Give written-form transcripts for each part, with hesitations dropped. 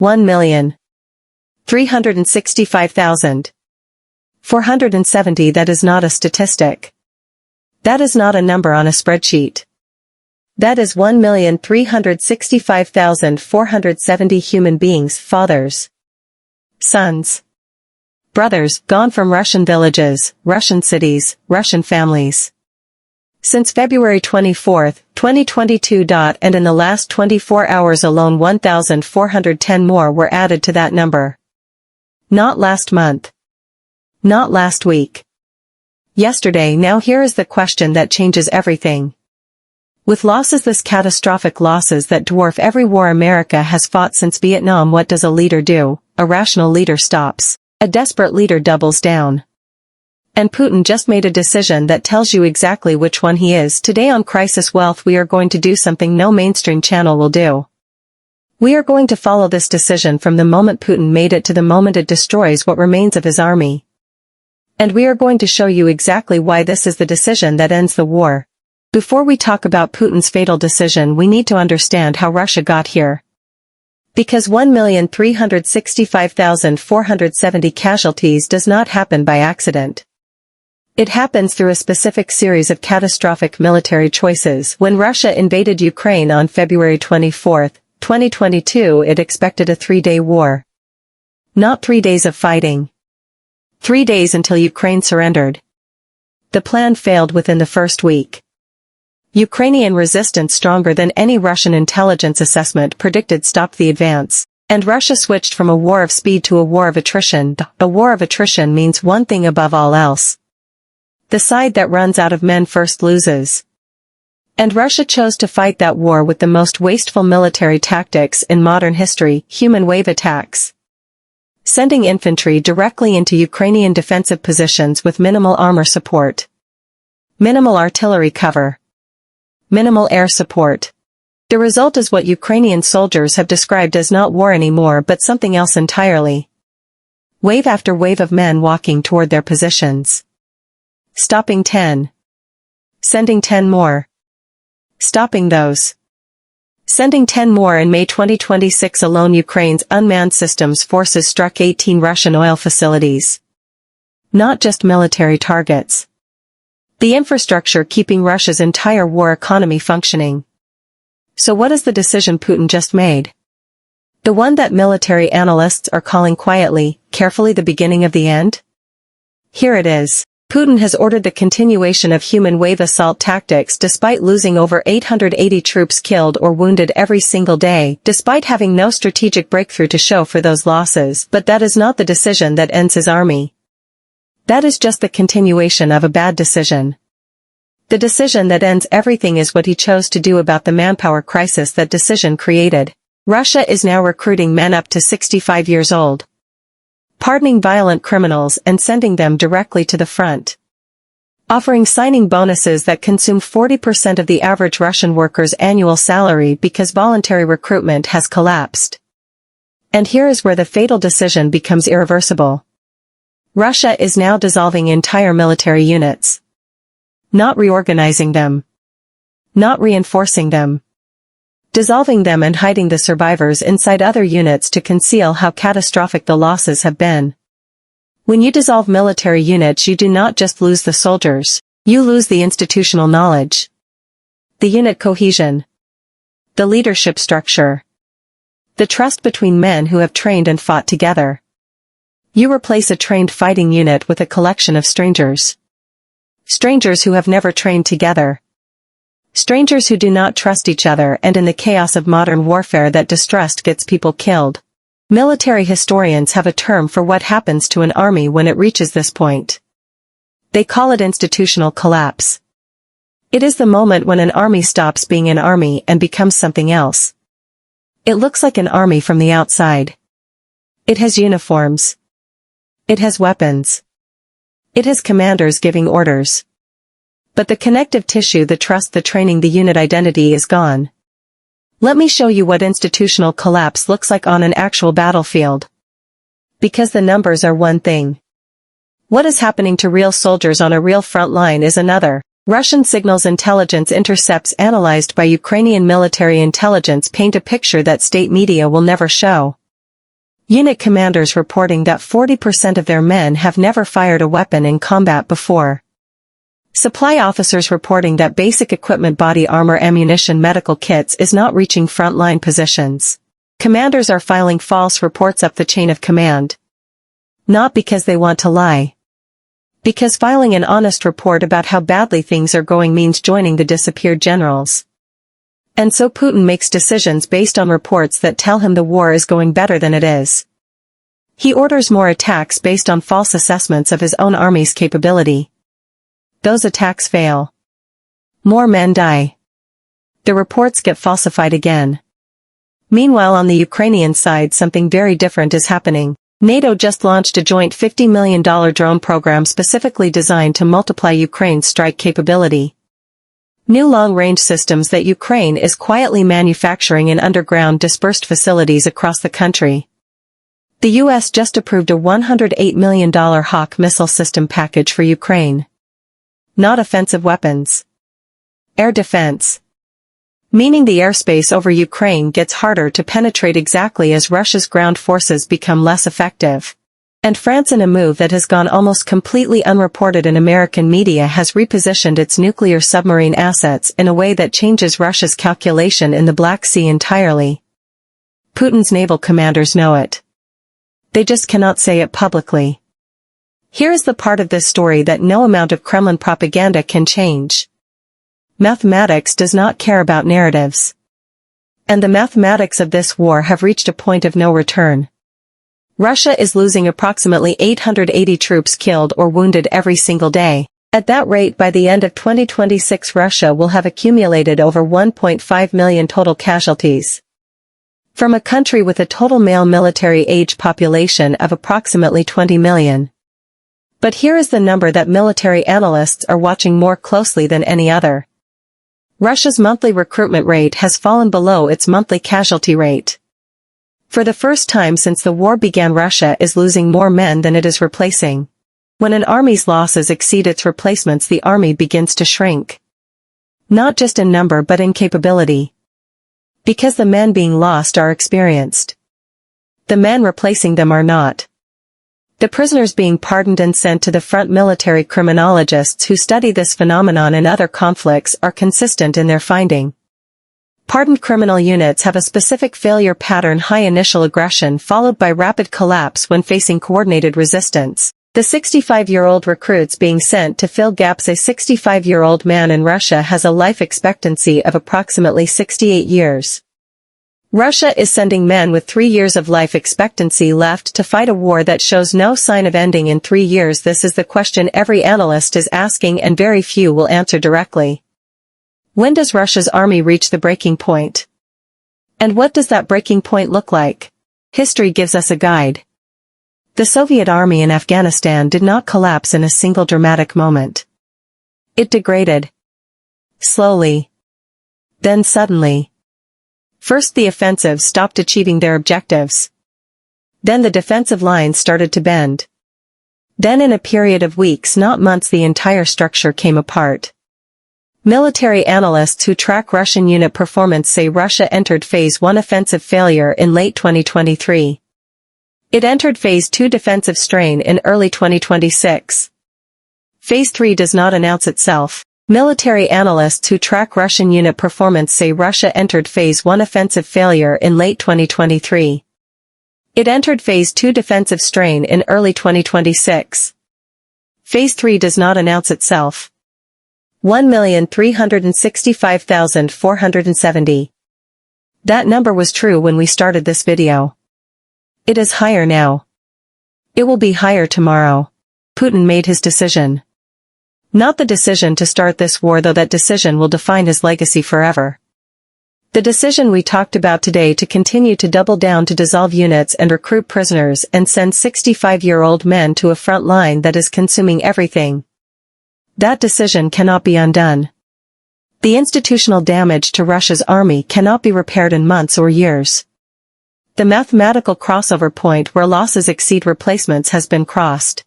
1,365,470. That is not a statistic. That is not a number on a spreadsheet. That is 1,365,470 human beings, fathers, sons, brothers, gone from Russian villages, Russian cities, Russian families. Since February 24, 2022. And in the last 24 hours alone 1,410 more were added to that number. Not last month. Not last week. Yesterday. Now here is the question that changes everything. With losses this catastrophic losses that dwarf every war America has fought since Vietnam, what does a leader do? A rational leader stops. A desperate leader doubles down. And Putin just made a decision that tells you exactly which one he is. Today on Crisis Wealth we are going to do something no mainstream channel will do. We are going to follow this decision from the moment Putin made it to the moment it destroys what remains of his army. And we are going to show you exactly why this is the decision that ends the war. Before we talk about Putin's fatal decision, we need to understand how Russia got here. Because 1,365,470 casualties does not happen by accident. It happens through a specific series of catastrophic military choices. When Russia invaded Ukraine on February 24, 2022, it expected a 3-day war. Not 3 days of fighting. 3 days until Ukraine surrendered. The plan failed within the first week. Ukrainian resistance, stronger than any Russian intelligence assessment predicted, stopped the advance, and Russia switched from a war of speed to a war of attrition. A war of attrition means one thing above all else. The side that runs out of men first loses. And Russia chose to fight that war with the most wasteful military tactics in modern history, human wave attacks. Sending infantry directly into Ukrainian defensive positions with minimal armor support. Minimal artillery cover. Minimal air support. The result is what Ukrainian soldiers have described as not war anymore but something else entirely. Wave after wave of men walking toward their positions. Stopping 10. Sending 10 more. Stopping those. Sending 10 more. In May 2026 alone, Ukraine's unmanned systems forces struck 18 Russian oil facilities. Not just military targets. The infrastructure keeping Russia's entire war economy functioning. So what is the decision Putin just made? The one that military analysts are calling quietly, carefully, the beginning of the end? Here it is. Putin has ordered the continuation of human wave assault tactics despite losing over 880 troops killed or wounded every single day, despite having no strategic breakthrough to show for those losses. But that is not the decision that ends his army. That is just the continuation of a bad decision. The decision that ends everything is what he chose to do about the manpower crisis that decision created. Russia is now recruiting men up to 65 years old. Pardoning violent criminals and sending them directly to the front. Offering signing bonuses that consume 40% of the average Russian worker's annual salary because voluntary recruitment has collapsed. And here is where the fatal decision becomes irreversible. Russia is now dissolving entire military units. Not reorganizing them. Not reinforcing them. Dissolving them and hiding the survivors inside other units to conceal how catastrophic the losses have been. When you dissolve military units, you do not just lose the soldiers, you lose the institutional knowledge. The unit cohesion. The leadership structure. The trust between men who have trained and fought together. You replace a trained fighting unit with a collection of strangers. Strangers who have never trained together. Strangers who do not trust each other, and in the chaos of modern warfare that distrust gets people killed. Military historians have a term for what happens to an army when it reaches this point. They call it institutional collapse. It is the moment when an army stops being an army and becomes something else. It looks like an army from the outside. It has uniforms. It has weapons. It has commanders giving orders. But the connective tissue, the trust, the training, the unit identity is gone. Let me show you what institutional collapse looks like on an actual battlefield. Because the numbers are one thing. What is happening to real soldiers on a real front line is another. Russian signals intelligence intercepts analyzed by Ukrainian military intelligence paint a picture that state media will never show. Unit commanders reporting that 40% of their men have never fired a weapon in combat before. Supply officers reporting that basic equipment, body armor, ammunition, medical kits is not reaching frontline positions. Commanders are filing false reports up the chain of command. Not because they want to lie. Because filing an honest report about how badly things are going means joining the disappeared generals. And so Putin makes decisions based on reports that tell him the war is going better than it is. He orders more attacks based on false assessments of his own army's capability. Those attacks fail. More men die. The reports get falsified again. Meanwhile, on the Ukrainian side, something very different is happening. NATO just launched a joint $50 million drone program specifically designed to multiply Ukraine's strike capability. New long-range systems that Ukraine is quietly manufacturing in underground dispersed facilities across the country. The U.S. just approved a $108 million Hawk missile system package for Ukraine. Not offensive weapons. Air defense. Meaning the airspace over Ukraine gets harder to penetrate exactly as Russia's ground forces become less effective. And France, in a move that has gone almost completely unreported in American media, has repositioned its nuclear submarine assets in a way that changes Russia's calculation in the Black Sea entirely. Putin's naval commanders know it. They just cannot say it publicly. Here is the part of this story that no amount of Kremlin propaganda can change. Mathematics does not care about narratives. And the mathematics of this war have reached a point of no return. Russia is losing approximately 880 troops killed or wounded every single day. At that rate, by the end of 2026, Russia will have accumulated over 1.5 million total casualties. From a country with a total male military age population of approximately 20 million. But here is the number that military analysts are watching more closely than any other. Russia's monthly recruitment rate has fallen below its monthly casualty rate. For the first time since the war began, Russia is losing more men than it is replacing. When an army's losses exceed its replacements, the army begins to shrink. Not just in number but in capability. Because the men being lost are experienced. The men replacing them are not. The prisoners being pardoned and sent to the front, military criminologists who study this phenomenon and other conflicts, are consistent in their finding. Pardoned criminal units have a specific failure pattern: high initial aggression followed by rapid collapse when facing coordinated resistance. The 65-year-old recruits being sent to fill gaps. A 65-year-old man in Russia has a life expectancy of approximately 68 years. Russia is sending men with 3 years of life expectancy left to fight a war that shows no sign of ending in 3 years. This is the question every analyst is asking, and very few will answer directly. When does Russia's army reach the breaking point? And what does that breaking point look like? History gives us a guide. The Soviet army in Afghanistan did not collapse in a single dramatic moment. It degraded. Slowly. Then suddenly. First the offensive stopped achieving their objectives. Then the defensive lines started to bend. Then in a period of weeks, not months, the entire structure came apart. Military analysts who track Russian unit performance say Russia entered Phase 1 offensive failure in late 2023. It entered Phase 2 defensive strain in early 2026. Phase 3 does not announce itself. Military analysts who track Russian unit performance say Russia entered Phase 1 offensive failure in late 2023. It entered Phase 2 defensive strain in early 2026. Phase 3 does not announce itself. 1,365,470. That number was true when we started this video. It is higher now. It will be higher tomorrow. Putin made his decision. Not the decision to start this war, though that decision will define his legacy forever. The decision we talked about today to continue to double down, to dissolve units and recruit prisoners and send 65-year-old men to a front line that is consuming everything. That decision cannot be undone. The institutional damage to Russia's army cannot be repaired in months or years. The mathematical crossover point where losses exceed replacements has been crossed.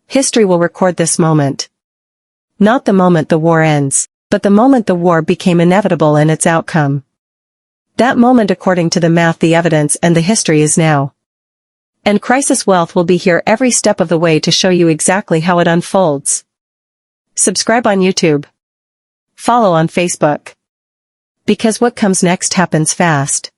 History will record this moment. Not the moment the war ends, but the moment the war became inevitable in its outcome. That moment, according to the math, the evidence, and the history, is now. And Crisis Wealth will be here every step of the way to show you exactly how it unfolds. Subscribe on YouTube. Follow on Facebook. Because what comes next happens fast.